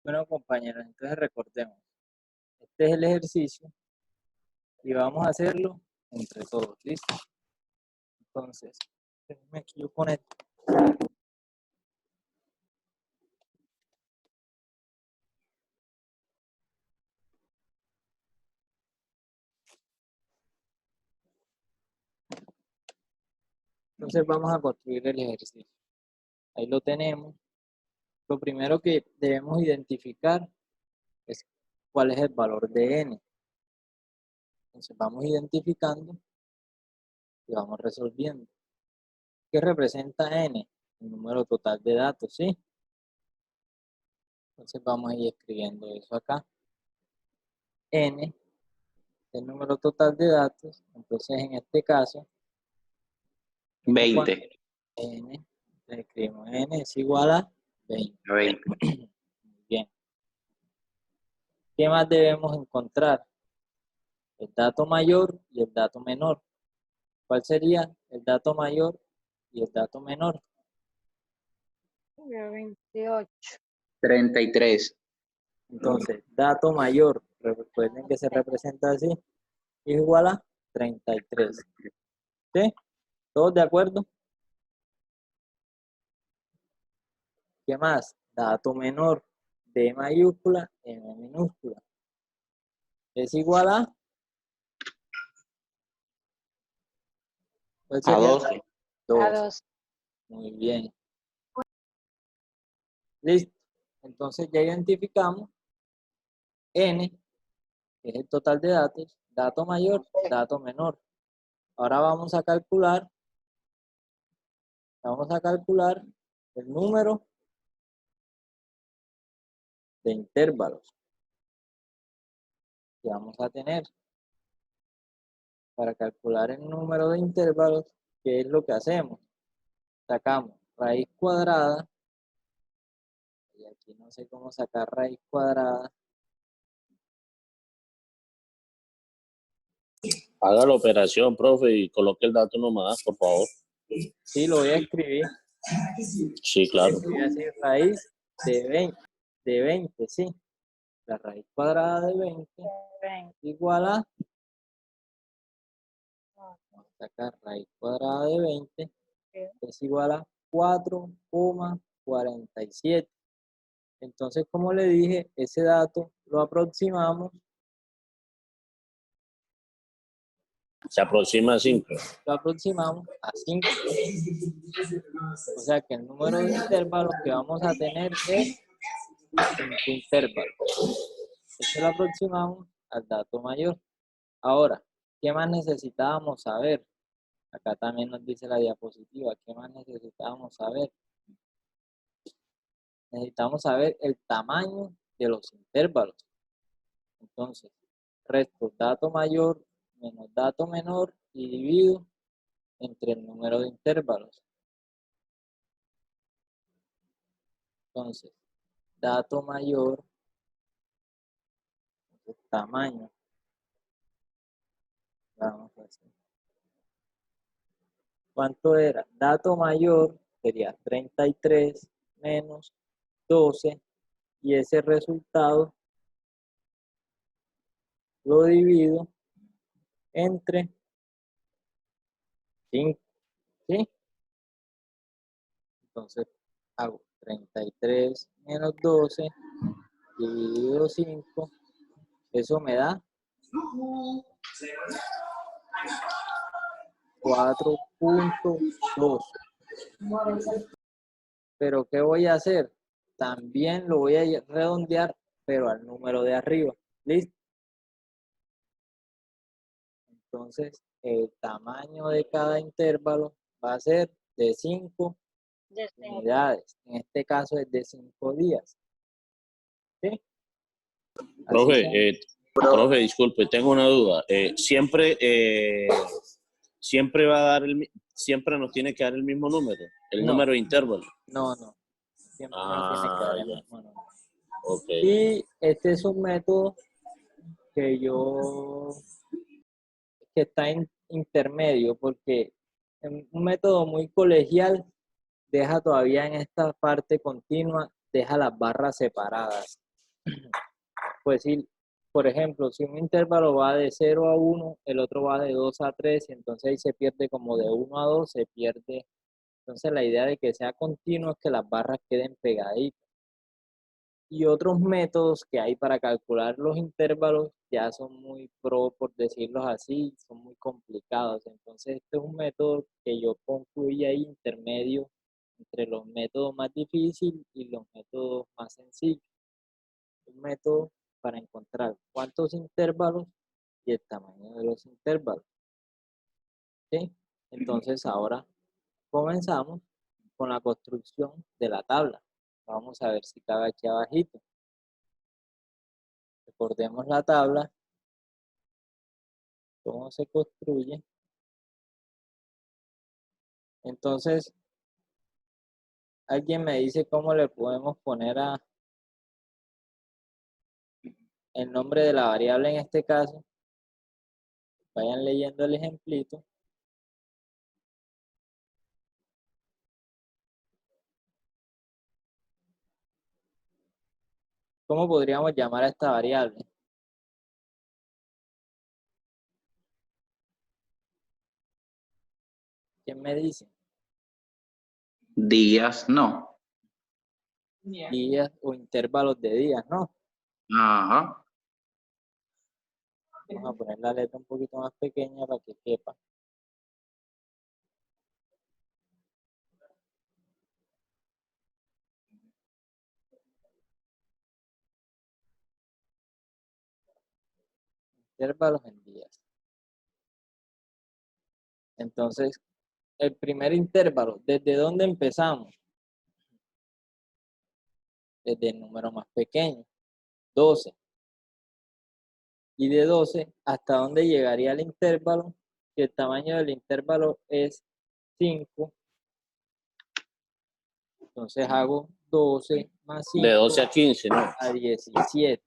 Bueno, compañeros, entonces recordemos. Este es el ejercicio y vamos a hacerlo entre todos, ¿listo? Entonces, déjenme aquí yo conecto. Entonces vamos a construir el ejercicio. Ahí lo tenemos. Lo primero que debemos identificar es cuál es el valor de n. Entonces vamos identificando y vamos resolviendo. ¿Qué representa n? El número total de datos, ¿sí? Entonces vamos a ir escribiendo eso acá. N, el número total de datos. Entonces en este caso, 20. N, le escribimos n es igual a 20. 20. Muy bien. ¿Qué más debemos encontrar? El dato mayor y el dato menor. ¿Cuál sería el dato mayor y el dato menor? 28. 33. Entonces, dato mayor, recuerden que se representa así, es igual a 33. ¿Sí? ¿Todos de acuerdo? ¿Qué más? Dato menor, D mayúscula, M minúscula. Es igual a... ¿Cuál A sería? 12. 12. Muy bien. Listo. Entonces ya identificamos N, que es el total de datos, dato mayor, dato menor. Ahora vamos a calcular el número de intervalos que vamos a tener. Para calcular el número de intervalos, ¿qué es lo que hacemos? Sacamos raíz cuadrada, y aquí no sé cómo sacar raíz cuadrada. Haga la operación, profe, y coloque el dato nomás, por favor. Sí, lo voy a escribir. Sí, claro. Voy a decir raíz de 20, sí. La raíz cuadrada de 20 igual a, vamos a sacar raíz cuadrada de 20, es igual a 4,47. Entonces, como le dije, ese dato lo aproximamos. Se aproxima a 5. Lo aproximamos a 5. O sea que el número de intervalos que vamos a tener es 5 intervalos. Esto lo aproximamos al dato mayor. Ahora, ¿qué más necesitábamos saber? Acá también nos dice la diapositiva. ¿Qué más necesitábamos saber? Necesitamos saber el tamaño de los intervalos. Entonces, resto dato mayor menos dato menor y divido entre el número de intervalos. Entonces, dato mayor, tamaño. Vamos a hacer. ¿Cuánto era? Dato mayor sería 33 menos 12 y ese resultado lo divido entre 5. ¿Sí? Entonces hago 33 menos 12 dividido 5. Eso me da 4,2. Pero ¿qué voy a hacer? También lo voy a redondear, pero al número de arriba. ¿Listo? Entonces, el tamaño de cada intervalo va a ser de 5 unidades. En este caso es de 5 días. ¿Sí? Profe, disculpe, tengo una duda. Siempre va a dar siempre nos tiene que dar el mismo número, el No. número de intervalo. No. Siempre no tiene que dar el Ya. mismo número. Okay. Y este es un método que está en intermedio, porque un método muy colegial deja todavía en esta parte continua, deja las barras separadas. Pues si, por ejemplo, si un intervalo va de 0 a 1, el otro va de 2 a 3, entonces ahí se pierde como de 1 a 2, se pierde. Entonces la idea de que sea continuo es que las barras queden pegaditas. Y otros métodos que hay para calcular los intervalos ya son muy por decirlo así, son muy complicados. Entonces este es un método que yo concluí ahí intermedio entre los métodos más difíciles y los métodos más sencillos. Un método para encontrar cuántos intervalos y el tamaño de los intervalos. ¿Sí? Entonces ahora comenzamos con la construcción de la tabla. Vamos a ver si cabe aquí abajito. Recordemos la tabla, cómo se construye. Entonces, alguien me dice cómo le podemos poner el nombre de la variable en este caso. Vayan leyendo el ejemplito. ¿Cómo podríamos llamar a esta variable? ¿Quién me dice? Días, no. Días o intervalos de días, ¿no? Ajá. Vamos a poner la letra un poquito más pequeña para que quepa. Intervalos en días. Entonces, el primer intervalo, ¿desde dónde empezamos? Desde el número más pequeño, 12. Y de 12, ¿hasta dónde llegaría el intervalo? Si el tamaño del intervalo es 5, entonces hago 12 más 5 De 12 a 15, ¿no? a 17.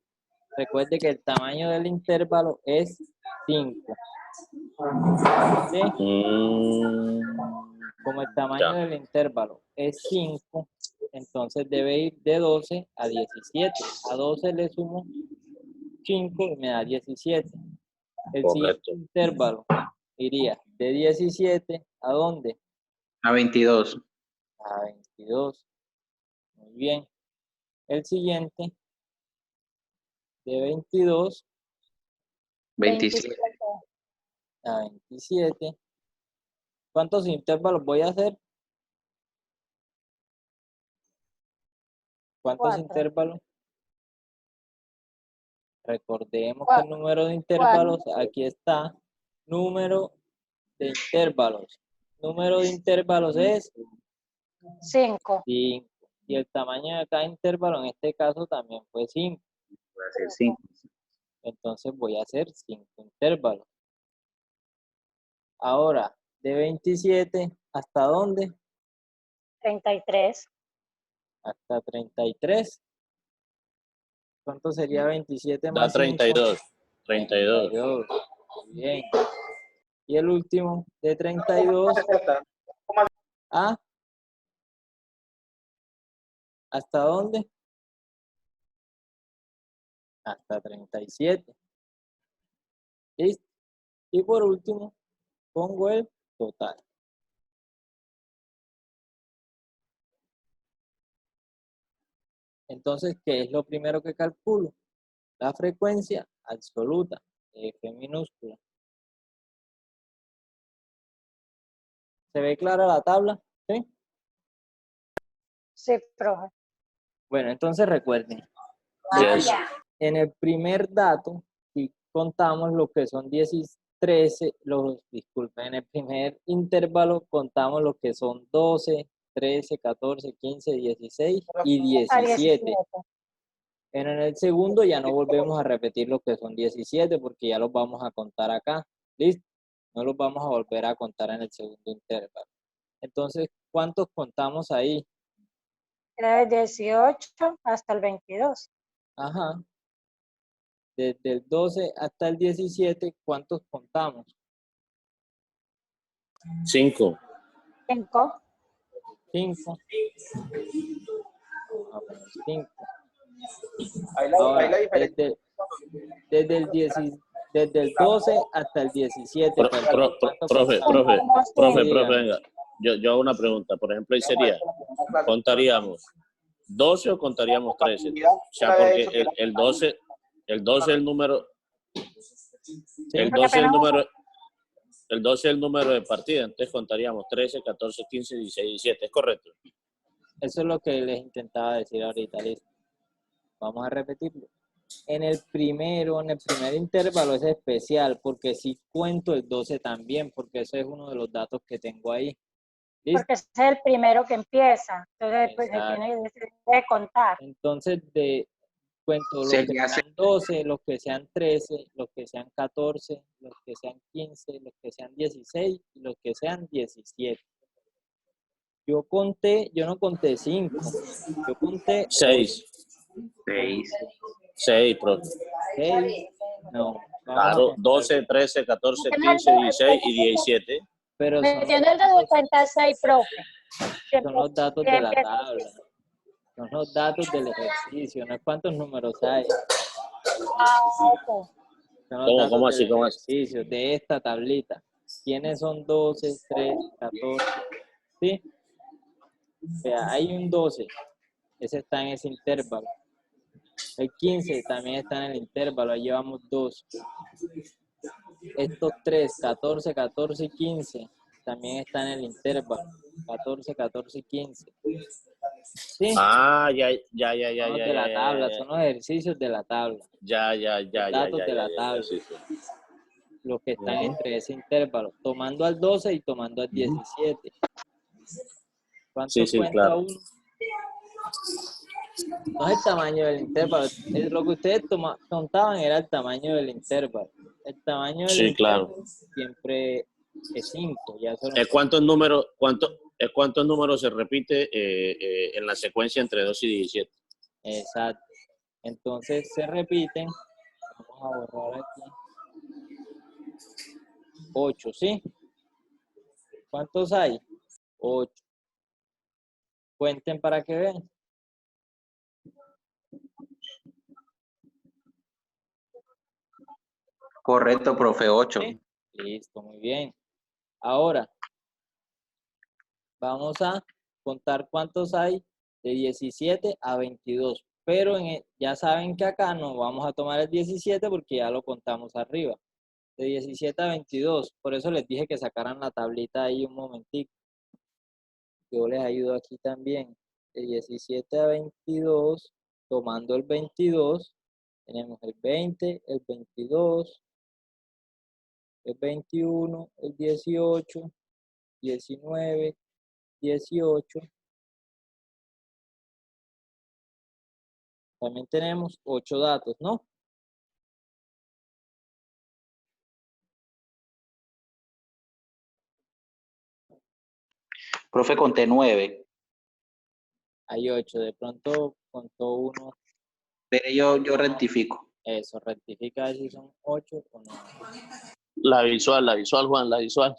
Recuerde que el tamaño del intervalo es 5. ¿Sí? Como el tamaño Ya. del intervalo es 5, entonces debe ir de 12 a 17. A 12 le sumo 5 y me da 17. El siguiente Correcto. intervalo iría de 17 a ¿dónde? A 22. A 22. Muy bien. El siguiente de 22 27. a 27. ¿Cuántos intervalos voy a hacer? ¿Cuántos 4. intervalos? Recordemos que el número de intervalos, aquí está, número de intervalos. Número de intervalos es 5. 5. Y el tamaño de cada intervalo en este caso también fue 5. Voy a hacer 5. Entonces voy a hacer 5 intervalos. Ahora, de 27, ¿hasta dónde? 33. Hasta 33. ¿Cuánto sería 27 Da más 5? 32. 32. 32. Muy bien. Y el último, de 32 a ¿hasta dónde? Hasta 37. ¿Listo? Y por último, pongo el total. Entonces, ¿qué es lo primero que calculo? La frecuencia absoluta, F minúscula. ¿Se ve clara la tabla? ¿Sí? Sí, profe. Bueno, entonces recuerden, Yes. en el primer dato, si contamos lo que son 10 y 13, disculpen, en el primer intervalo contamos lo que son 12, 13, 14, 15, 16 y 17. En el segundo ya no volvemos a repetir lo que son 17 porque ya los vamos a contar acá. ¿Listo? No los vamos a volver a contar en el segundo intervalo. Entonces, ¿cuántos contamos ahí? Era del 18 hasta el 22. Ajá. Desde el 12 hasta el 17, ¿cuántos contamos? 5. 5. 5. Vamos a poner 5. Ahora, desde el 12 hasta el 17. Profe, venga. Yo hago una pregunta. Por ejemplo, ahí sería, ¿contaríamos 12 o contaríamos 13? O sea, porque el 12 es el número... El 12 es el número de partida, entonces contaríamos 13, 14, 15, 16, 17, ¿es correcto? Eso es lo que les intentaba decir ahorita, listo. Vamos a repetirlo. En el primer intervalo es especial, porque sí cuento el 12 también, porque ese es uno de los datos que tengo ahí. ¿Listo? Porque ese es el primero que empieza, entonces pues, se tiene que contar. Entonces, cuento los que sean 12, los que sean 13, los que sean 14, los que sean 15, los que sean 16 y los que sean 17. Yo no conté 5, yo conté 6. 6, profe. 6, no. Claro, 12, 13, 14, 15, 16 y 17. Pero Metiendo el de cuenta 6, profe. Son los datos de la tabla. Son los datos del ejercicio, no es cuántos números hay. Son los datos ¿Cómo así? del ejercicio, de esta tablita. ¿Quiénes son 12, 3, 14? ¿Sí? O sea, hay un 12. Ese está en ese intervalo. El 15 también está en el intervalo. Ahí llevamos 2. Estos 3, 14, 14 y 15 también están en el intervalo. 14, 14 y 15. ¿Sí? Ah, ya. De la tabla, son los ejercicios de la tabla. Ya. Datos de la tabla. Sí. Los que están entre ese intervalo, tomando al 12 y tomando al 17. ¿Cuánto cuenta claro. uno? No es el tamaño del intervalo. Lo que ustedes contaban era el tamaño del intervalo. El tamaño del intervalo siempre es 5. ¿Cuántos números se repite en la secuencia entre 2 y 17? Exacto. Entonces se repiten. Vamos a borrar aquí. 8, ¿sí? ¿Cuántos hay? 8. Cuenten para que vean. Correcto, profe, 8. ¿Sí? Listo, muy bien. Ahora, vamos a contar cuántos hay de 17 a 22. Pero ya saben que acá no vamos a tomar el 17 porque ya lo contamos arriba. De 17 a 22. Por eso les dije que sacaran la tablita ahí un momentico. Yo les ayudo aquí también. De 17 a 22, tomando el 22, tenemos el 20, el 22, el 21, el 18, 19, 18. También tenemos 8 datos, ¿no? Profe, conté 9. Hay 8. De pronto contó uno. Pero yo rectifico. Eso, rectifica si son 8 o 9. La visual, Juan, la visual.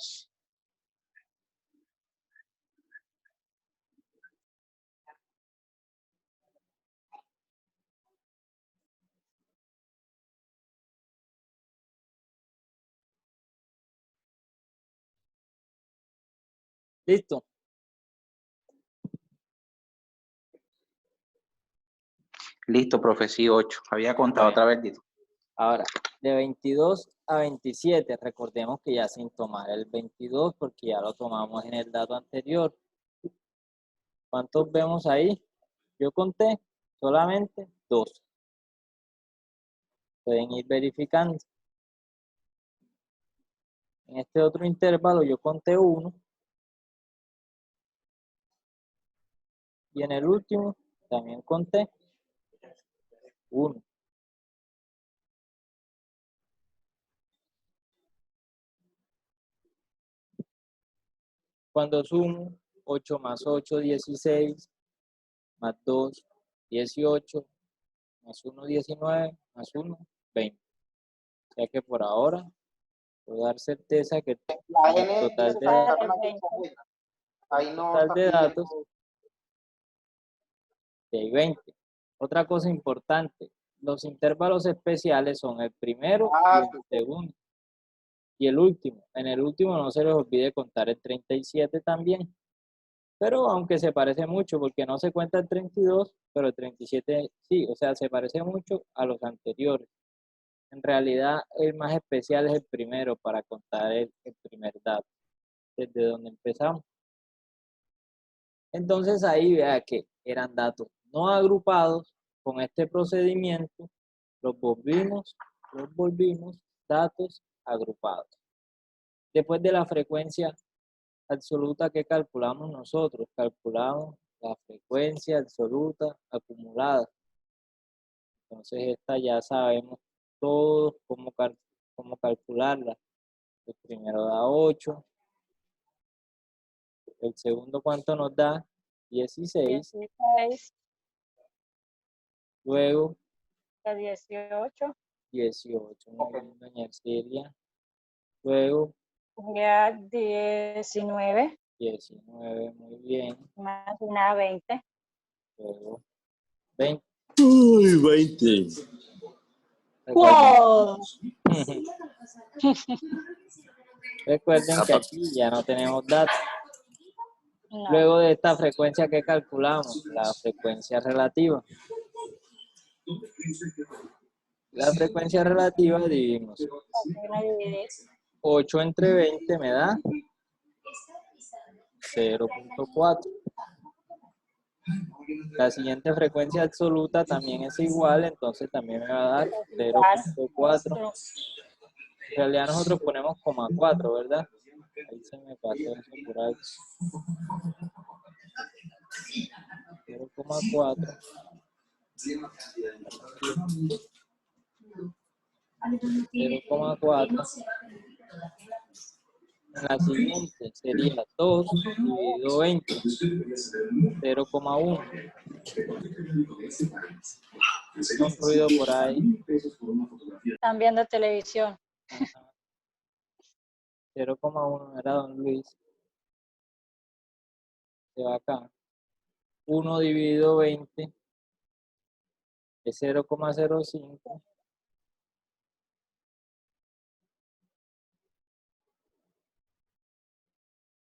¿Listo? Listo, profe, sí, 8. Había contado otra vez, Dito. Ahora, de 22 a 27, recordemos que ya sin tomar el 22 porque ya lo tomamos en el dato anterior. ¿Cuántos vemos ahí? Yo conté solamente 2. Pueden ir verificando. En este otro intervalo yo conté 1. Y en el último también conté 1. Cuando sumo 8 más 8, 16, más 2, 18, más 1, 19, más 1, 20. O sea que por ahora puedo dar certeza que el total de datos hay 20. Otra cosa importante, los intervalos especiales son el primero y el segundo. Y el último. En el último no se les olvide contar el 37 también. Pero aunque se parece mucho, porque no se cuenta el 32, pero el 37 sí, o sea, se parece mucho a los anteriores. En realidad, el más especial es el primero para contar el primer dato, desde donde empezamos. Entonces ahí vea que eran datos no agrupados. Con este procedimiento los volvimos datos agrupados. Después de la frecuencia absoluta que calculamos nosotros, calculamos la frecuencia absoluta acumulada. Entonces esta ya sabemos todos cómo calcularla. El primero da 8, el segundo ¿cuánto nos da? 16, 16, luego 18, 18, muy bien, doña Celia. Luego ya 19, 19, muy bien. más una 20. Luego 20. Uy, 20. ¡Wow! Recuerden que aquí ya no tenemos datos. No, Luego de esta frecuencia que calculamos, la frecuencia relativa. La frecuencia relativa dividimos 8 entre 20 me da 0.4. La siguiente frecuencia absoluta también es igual, entonces también me va a dar 0.4. En realidad nosotros ponemos 0,4, ¿verdad? Ahí se me pasó eso por ahí. 0,4. 0,4. La siguiente sería 2 dividido 20. 0,1. Un ruido por ahí. están viendo televisión. 0,1 era don Luis. Se va acá. 1 dividido 20 es 0,05.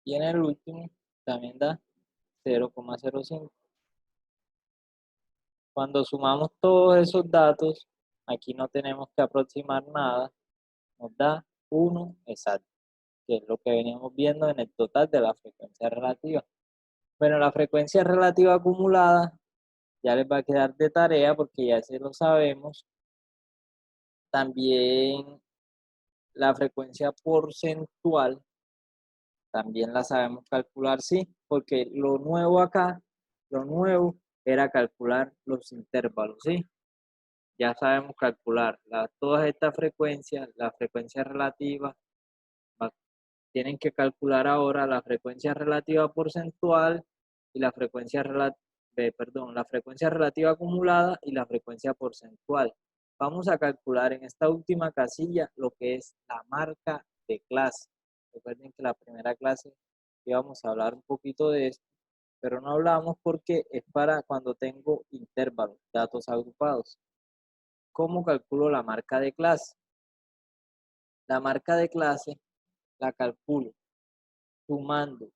Y en el último también da 0,05. Cuando sumamos todos esos datos, aquí no tenemos que aproximar nada, nos da 1 exacto, que es lo que veníamos viendo en el total de la frecuencia relativa. Bueno, la frecuencia relativa acumulada ya les va a quedar de tarea porque ya se lo sabemos. También la frecuencia porcentual, también la sabemos calcular, sí, porque lo nuevo acá, lo nuevo era calcular los intervalos, ¿sí? Ya sabemos calcular todas estas frecuencias, la frecuencia relativa, tienen que calcular ahora la frecuencia relativa porcentual y la frecuencia la frecuencia relativa acumulada y la frecuencia porcentual. Vamos a calcular en esta última casilla lo que es la marca de clase. Recuerden que la primera clase íbamos a hablar un poquito de esto, pero no hablamos porque es para cuando tengo intervalos, datos agrupados. ¿Cómo calculo la marca de clase? La marca de clase la calculo sumando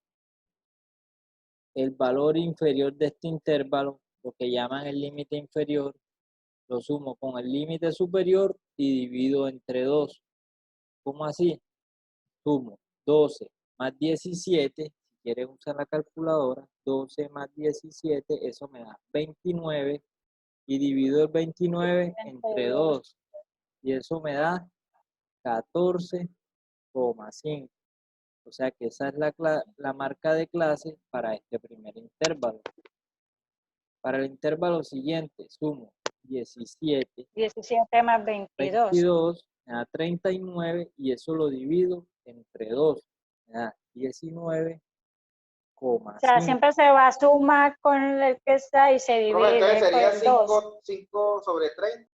el valor inferior de este intervalo, lo que llaman el límite inferior, lo sumo con el límite superior y divido entre 2. ¿Cómo así? Sumo 12 más 17, si quieres usar la calculadora, 12 más 17, eso me da 29, y divido el 29 entre 2, y eso me da 14,5. O sea que esa es la marca de clase para este primer intervalo. Para el intervalo siguiente, sumo 17, 17 más 22. me da 39 y eso lo divido entre 2, me da 19,5. O sea, siempre se va a sumar con el que está y se divide. Entonces sería por 2. 5 sobre 30.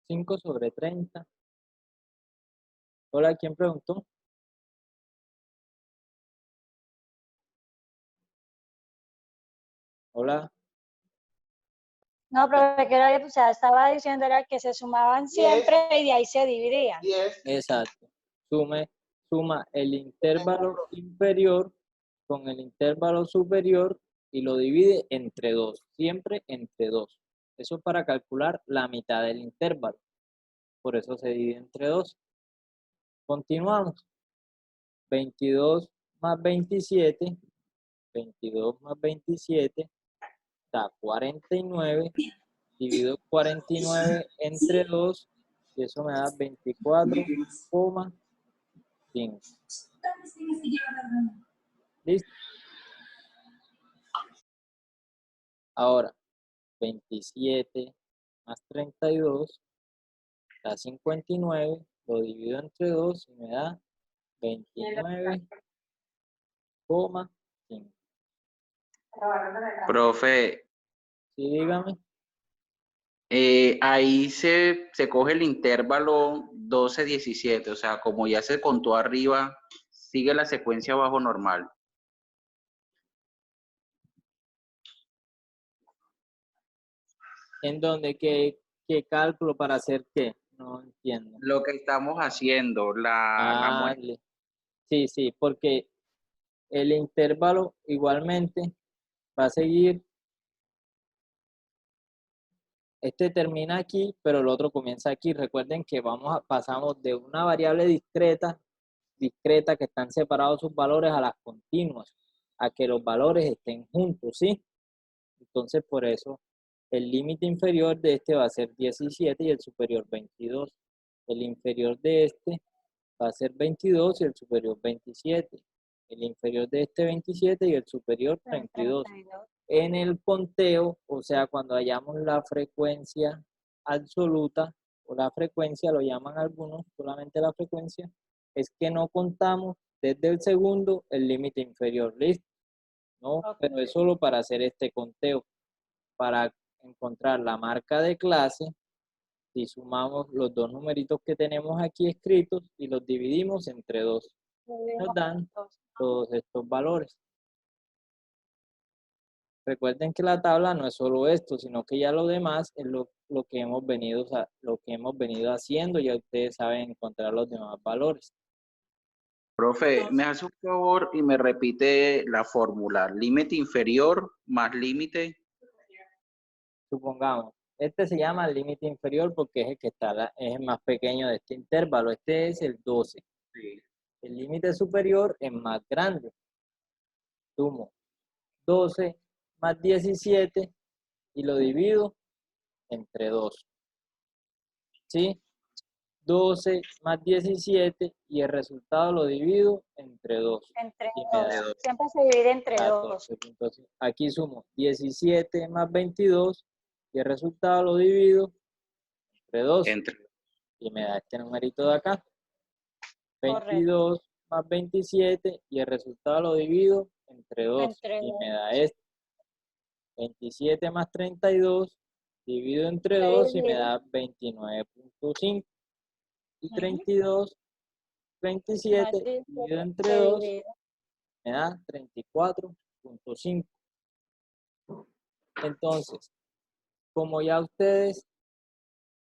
5 sobre 30. Hola, ¿quién preguntó? Hola. No, profe, que era, o sea, estaba diciendo era que se sumaban siempre y de ahí se dividían. Exacto. Suma el intervalo inferior con el intervalo superior y lo divide entre 2, siempre entre 2. Eso es para calcular la mitad del intervalo. Por eso se divide entre 2. Continuamos. 22 más 27. 22 más 27 da 49. Divido 49 entre 2 y eso me da 24,5. ¿Listo? Ahora, 27 más 32 da 59. Lo divido entre 2 y me da 29,5. Profe, Sí, dígame. ahí se coge el intervalo 12-17, o sea, como ya se contó arriba, sigue la secuencia abajo normal. ¿En dónde? ¿Qué cálculo para hacer qué? No entiendo. Lo que estamos haciendo, la muestra. Sí, porque el intervalo igualmente va a seguir. Este termina aquí, pero el otro comienza aquí. Recuerden que pasamos de una variable discreta que están separados sus valores, a las continuas, a que los valores estén juntos, ¿sí? Entonces, por eso, el límite inferior de este va a ser 17 y el superior 22. El inferior de este va a ser 22 y el superior 27. El inferior de este 27 y el superior 32. En el conteo, o sea, cuando hallamos la frecuencia absoluta, o la frecuencia, lo llaman algunos, solamente la frecuencia, es que no contamos desde el segundo el límite inferior, ¿listo? ¿No? Pero es solo para hacer este conteo. Para encontrar la marca de clase, si sumamos los dos numeritos que tenemos aquí escritos y los dividimos entre 2, nos dan todos estos valores. Recuerden que la tabla no es solo esto, sino que ya lo demás es lo que hemos venido haciendo. Ya ustedes saben encontrar los demás valores. Profe, me hace un favor y me repite la fórmula. Límite inferior más límite. Supongamos, este se llama límite inferior porque es el que es el más pequeño de este intervalo. Este es el 12. Sí. El límite superior es más grande. Sumo 12 más 17 y lo divido entre 2. ¿Sí? 12 más 17 y el resultado lo divido entre 2. Entre Y me da 2. Siempre se divide entre 2. 14.5. Aquí sumo 17 más 22 y el resultado lo divido entre 2. Y me da este numerito de acá. 22 más 27 y el resultado lo divido entre 2. Y me da este. 27 más 32 divido entre 2 y me da 29.5. Y 32, 27 dividido entre 2 me da 34.5. Entonces, como ya ustedes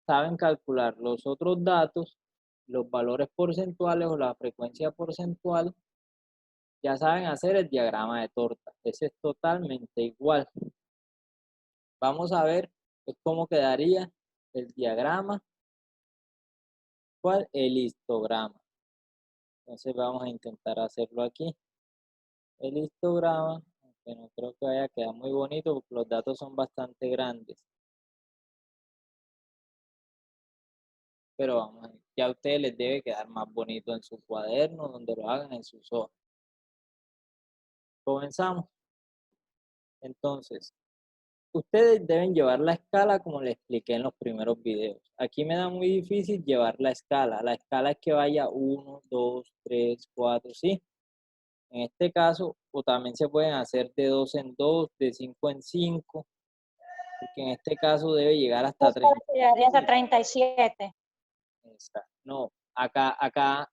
saben calcular los otros datos, los valores porcentuales o la frecuencia porcentual, ya saben hacer el diagrama de torta. Ese es totalmente igual. Vamos a ver cómo quedaría el diagrama. ¿Cuál? El histograma. Entonces vamos a intentar hacerlo aquí. El histograma, aunque no creo que vaya a quedar muy bonito porque los datos son bastante grandes. Pero vamos a ver, ya a ustedes les debe quedar más bonito en su cuaderno, donde lo hagan en sus hojas. Comenzamos. Entonces, ustedes deben llevar la escala como les expliqué en los primeros videos. Aquí me da muy difícil llevar la escala. La escala es que vaya 1, 2, 3, 4, ¿sí? En este caso, o también se pueden hacer de 2 en 2, de 5 en 5, porque en este caso debe llegar hasta 30. Llegaría hasta 37. No, acá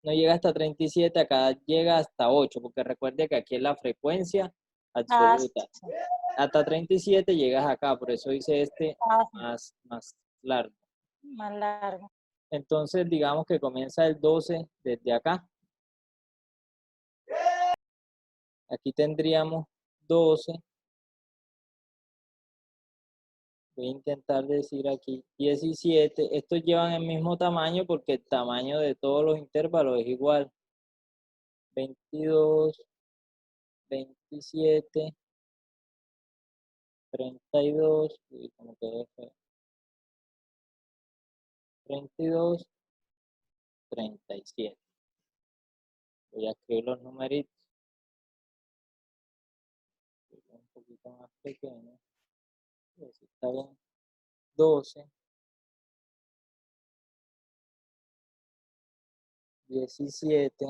no llega hasta 37, acá llega hasta 8, porque recuerde que aquí es la frecuencia absoluta. hasta 37 llegas acá, por eso hice este Ah, más largo. más largo. Entonces, digamos que comienza el 12 desde acá. Aquí tendríamos 12. Voy a intentar decir aquí 17. Estos llevan el mismo tamaño porque el tamaño de todos los intervalos es igual. 22, 27, 32, y como que es feo. 32, 37. Voy a escribir los numeritos. Un poquito más pequeño. A ver si está bien. 12, 17,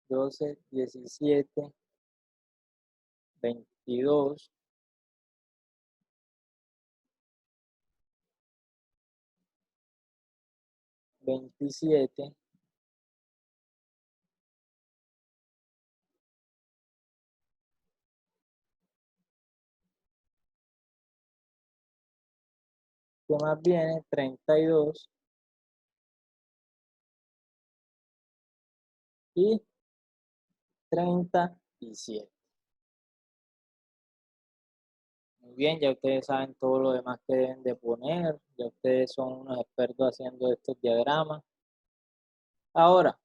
12, 17, 22, 27, 'qué más viene? 32 y 37. Muy bien, ya ustedes saben todo lo demás que deben de poner, ya ustedes son unos expertos haciendo estos diagramas. Ahora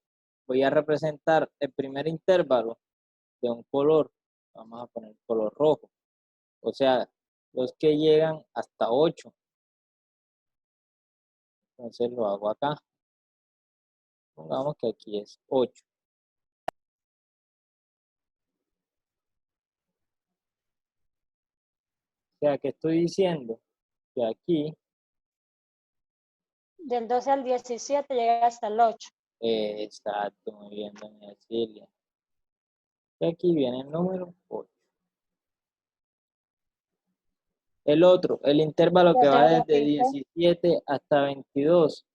voy a representar el primer intervalo de un color, vamos a poner color rojo, o sea, los que llegan hasta 8. Entonces lo hago acá. Pongamos que aquí es 8. O sea, que estoy diciendo que aquí, Del 12 al 17 llega hasta el 8. exacto, muy bien, doña Silvia. Y aquí viene el número 8. El otro, el intervalo que Ya va te desde repite. 17 hasta 22,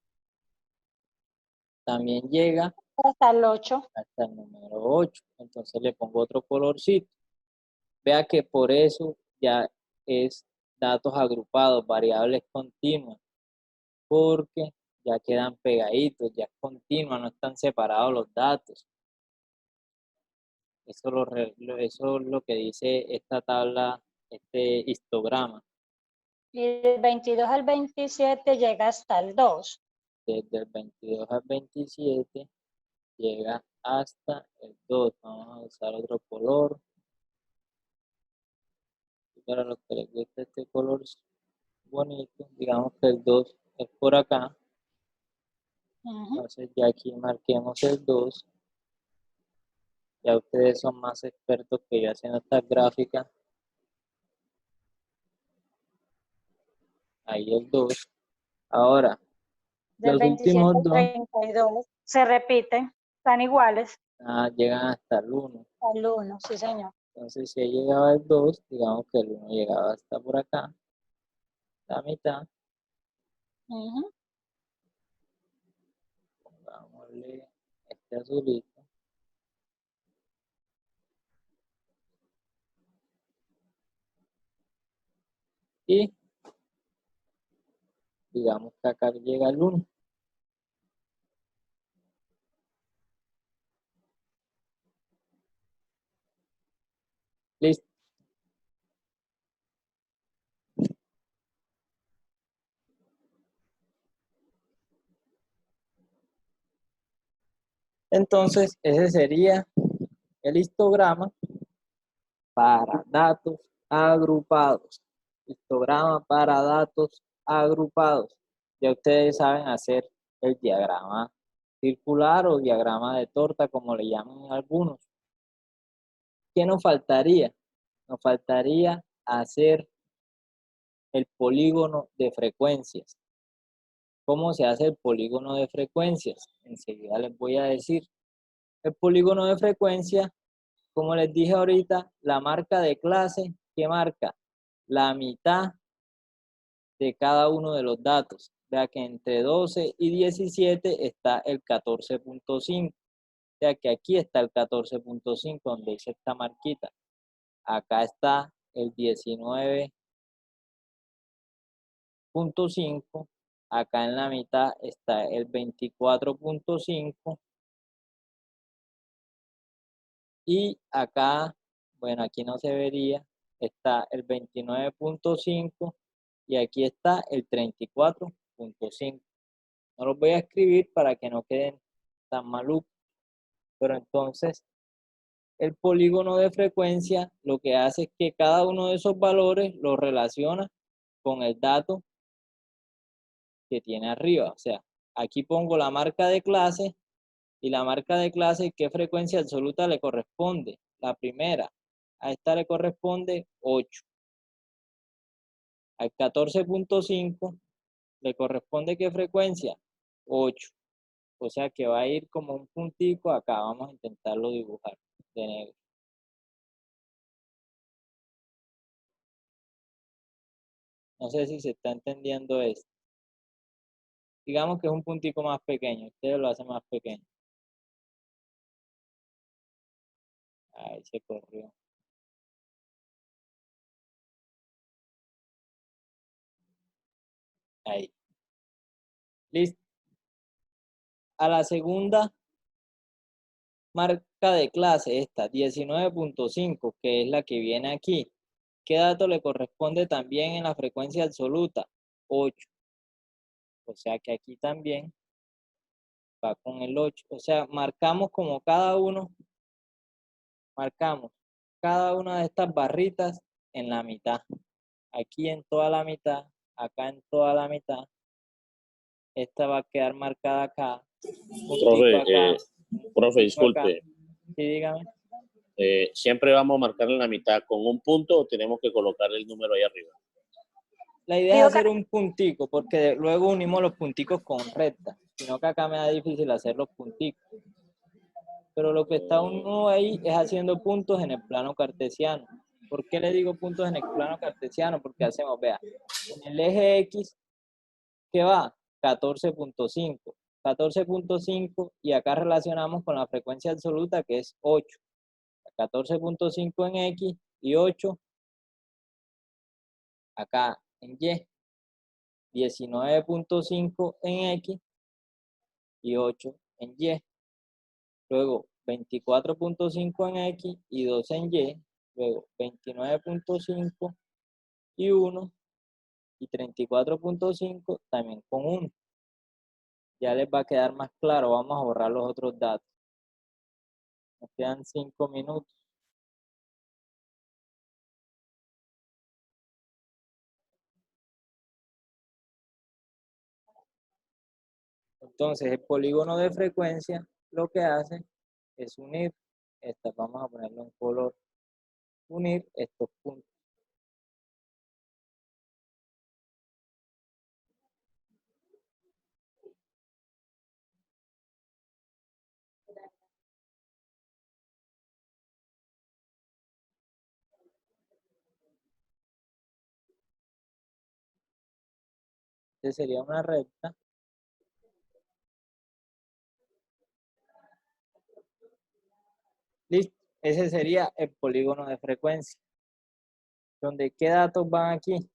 también llega Hasta el 8. hasta el número 8. Entonces le pongo otro colorcito. Vea que por eso ya es datos agrupados, variables continuas, porque ya quedan pegaditos, ya es continua, no están separados los datos. Eso es lo que dice esta tabla, este histograma. Y del 22 al 27 llega hasta el 2. Desde el 22 al 27 llega hasta el 2. Vamos a usar otro color. Y para los que les gusta este color bonito, digamos que el 2 es por acá. Entonces ya aquí marquemos el 2. Ya ustedes son más expertos que yo haciendo estas gráficas. Ahí el 2. Ahora, Del los 27 últimos al 2 32 se repiten, están iguales llegan hasta el 1. al 1, sí señor. Entonces, si ahí llegaba el 2, digamos que el 1 llegaba hasta por acá, la mitad. Pongámosle este azulito. Y digamos que acá llega el 1. Listo. Entonces, ese sería el histograma para datos agrupados. Histograma para datos agrupados. Ya ustedes saben hacer el diagrama circular o diagrama de torta, como le llaman algunos. ¿Qué nos faltaría? Nos faltaría hacer el polígono de frecuencias. ¿Cómo se hace el polígono de frecuencias? Enseguida les voy a decir. El polígono de frecuencia, como les dije ahorita, la marca de clase, ¿qué marca? La mitad de cada uno de los datos. vea que entre 12 y 17 está el 14.5. O sea que aquí está el 14.5, donde dice esta marquita. Acá está el 19.5. Acá en la mitad está el 24.5. Y acá, bueno, aquí no se vería, está el 29.5 y aquí está el 34.5. No los voy a escribir para que no queden tan malucos. Pero entonces, el polígono de frecuencia lo que hace es que cada uno de esos valores lo relaciona con el dato que tiene arriba. O sea, aquí pongo la marca de clase y la marca de clase, ¿qué frecuencia absoluta le corresponde? La primera. A esta le corresponde 8. Al 14.5 le corresponde ¿qué frecuencia? 8. O sea que va a ir como un puntico acá. Vamos a intentarlo dibujar de negro. No sé si se está entendiendo esto. Digamos que es un puntico más pequeño. Ustedes lo hacen más pequeño. Ahí se corrió. Ahí. Listo. A la segunda marca de clase, esta 19.5, que es la que viene aquí. ¿Qué dato le corresponde también en la frecuencia absoluta? 8. O sea que aquí también va con el 8. O sea, marcamos cada una de estas barritas en la mitad. Aquí en toda la mitad, acá en toda la mitad. Esta va a quedar marcada acá. Profe, disculpe. Sí, dígame. ¿Siempre vamos a marcar en la mitad con un punto o tenemos que colocar el número ahí arriba? La idea es hacer un puntico, porque luego unimos los punticos con recta, sino que acá me da difícil hacer los punticos. Pero lo que está uno ahí es haciendo puntos en el plano cartesiano. ¿Por qué le digo puntos en el plano cartesiano? Porque hacemos, vea, en el eje X, ¿qué va? 14.5. 14.5 y acá relacionamos con la frecuencia absoluta que es 8. 14.5 en X y 8 acá en Y. 19.5 en X y 8 en Y. Luego 24.5 en X y 2 en Y. Luego 29.5 y 1 y 34.5 también con 1. Ya les va a quedar más claro. Vamos a borrar los otros datos. Nos quedan 5 minutos. Entonces el polígono de frecuencia lo que hace es unir estas, vamos a ponerlo en color, unir estos puntos. Este sería una recta. Listo, ese sería el polígono de frecuencia. ¿Donde qué datos van aquí?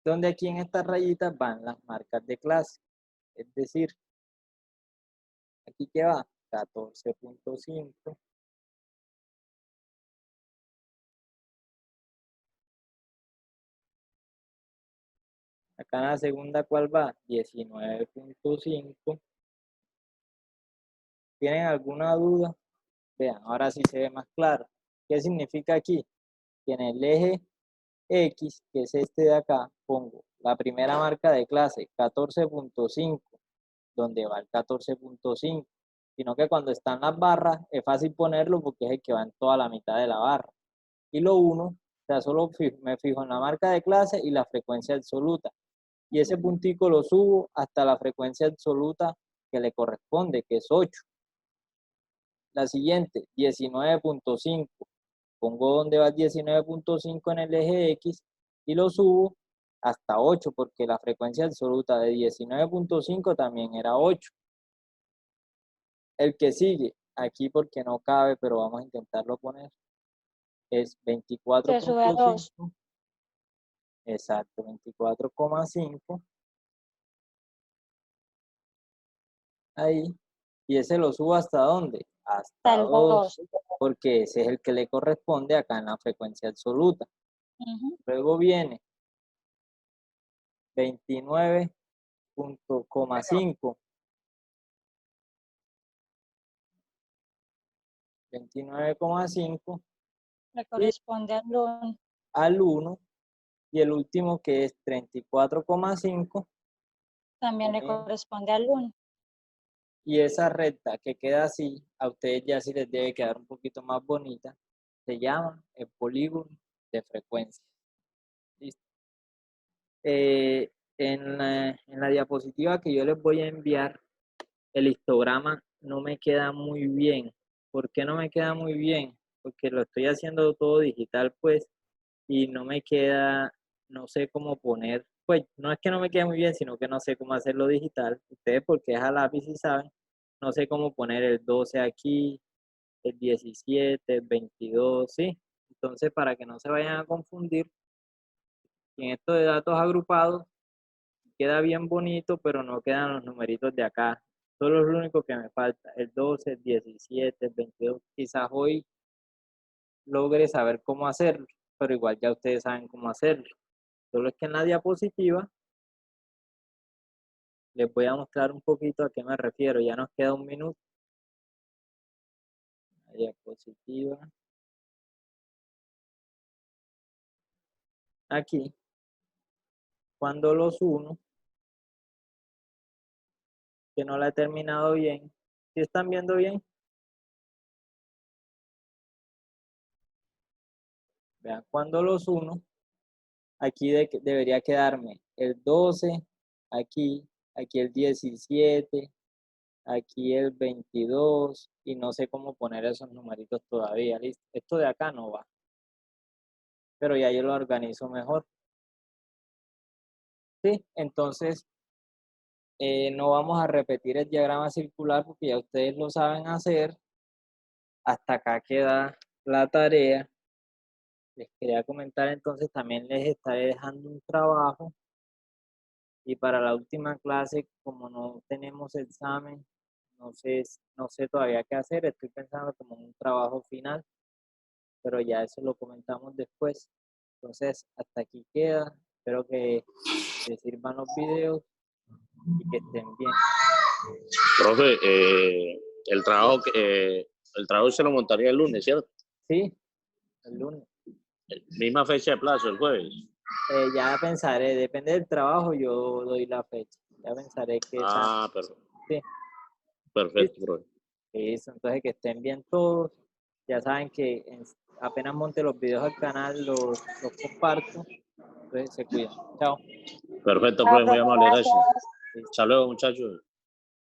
Donde aquí en estas rayitas van las marcas de clase. Es decir, aquí que va 14.5. Acá en la segunda, ¿cuál va? 19.5. ¿Tienen alguna duda? Vean, ahora sí se ve más claro. ¿Qué significa aquí? Que en el eje X, que es este de acá, pongo la primera marca de clase, 14.5, donde va el 14.5. Sino que cuando están las barras, es fácil ponerlo porque es el que va en toda la mitad de la barra. Y lo 1, o sea, solo me fijo en la marca de clase y la frecuencia absoluta. y ese puntico lo subo hasta la frecuencia absoluta que le corresponde, que es 8. La siguiente, 19.5. Pongo donde va 19.5 en el eje X y lo subo hasta 8, porque la frecuencia absoluta de 19.5 también era 8. El que sigue, aquí porque no cabe, pero vamos a intentarlo poner, es 24.5. Se sube a 2. Exacto, 24,5. Ahí. Y ese lo subo ¿hasta dónde? Hasta El 2, 2. porque ese es el que le corresponde acá en la frecuencia absoluta. Luego viene 29.5. 29,5 Le corresponde al 1. al 1. Y el último, que es 34,5. También le corresponde al 1. Y esa recta que queda así, a ustedes ya sí les debe quedar un poquito más bonita, se llama el polígono de frecuencia. ¿Listo? En la diapositiva que yo les voy a enviar, el histograma no me queda muy bien. ¿Por qué no me queda muy bien? Porque lo estoy haciendo todo digital, pues, y no me queda, no sé cómo poner, pues, no es que no me quede muy bien, sino que no sé cómo hacerlo digital. Ustedes, porque es a lápiz y saben, no sé cómo poner el 12 aquí, el 17, el 22, ¿sí? Entonces, para que no se vayan a confundir, en esto de datos agrupados, queda bien bonito, pero no quedan los numeritos de acá. Solo es lo único que me falta, el 12, el 17, el 22. Quizás hoy logre saber cómo hacerlo, pero igual ya ustedes saben cómo hacerlo. Solo es que en la diapositiva les voy a mostrar un poquito a qué me refiero. Ya nos queda un minuto. La diapositiva. Aquí, cuando los uno, que no la he terminado bien. ¿Sí están viendo bien? Vean, cuando los uno, aquí debería quedarme el 12, aquí el 17, aquí el 22, y no sé cómo poner esos numeritos todavía. ¿Listo? Esto de acá no va, pero ya yo lo organizo mejor. ¿Sí? Entonces, no vamos a repetir el diagrama circular porque ya ustedes lo saben hacer. Hasta acá queda la tarea. Les quería comentar, entonces también les estaré dejando un trabajo. Y para la última clase, como no tenemos examen, no sé todavía qué hacer. Estoy pensando como en un trabajo final, pero ya eso lo comentamos después. Entonces, hasta aquí queda. Espero que les sirvan los videos y que estén bien. Profe, el trabajo se lo montaría el lunes, ¿cierto? Sí, el lunes. Misma fecha de plazo, el jueves. Ya pensaré, depende del trabajo, yo doy la fecha. Ya pensaré que Perfecto. sí. Perfecto, profe. Eso, entonces que estén bien todos. Ya saben que apenas monte los videos al canal, los comparto. Entonces se cuidan. Chao. Perfecto, profe, muy amable, gracias. Gracias. Hasta luego, muchachos.